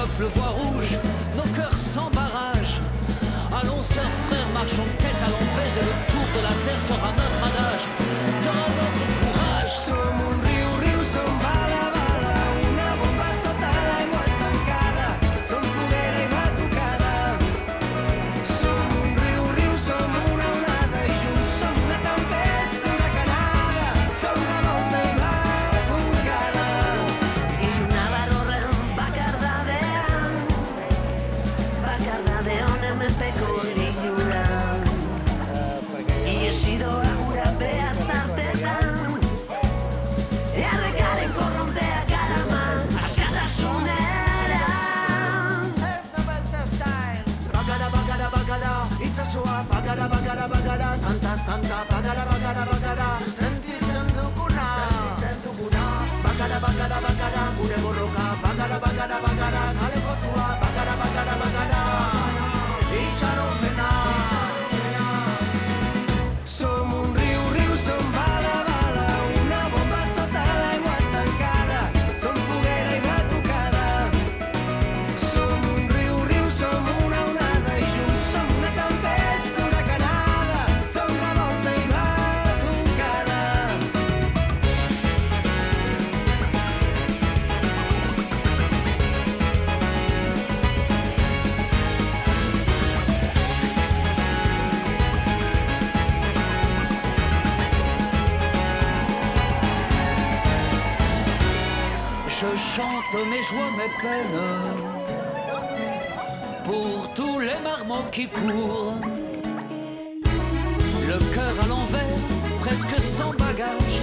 peuple voit rouge, nos cœurs sans barrage. Allons, sœurs, frères, marchons tête à l'envers et le tour de la terre sera notre adage, sera notre courage. Som un riu, riu, som bala, bala, una bomba sota l'aigua estancada, som foguera i batucada. Som un riu, riu, som una onada i junts som una tempesta huracanada, som revolta i batucada. Ilunabaro bakardadean hemenpeko ilunan. Iesi doa gura behaz tartetan, errekaren korronteak araman askatasunera. Ez da beltza style. Bakara, bakara, bakara, itxasua, bakara, bakara, bakara, tantaz, tanta, bakara, bakara, bakara, sentitzen duguna. Bakara, bakara, bakara, gure borroka, bakara, bakara, bakara, kaleko zua, bakara, bakara, bakara, itxaropena. Som un riu, riu, som bala, bala, una bomba sota l'aigua estancada, som foguera i batucada. Som un riu, riu, som una onada i junts som una tempesta huracanada, som revolta i batucada. Je chante mes joies, mes peines, pour tous les marmots qui courent. Le cœur à l'envers, presque sans bagage,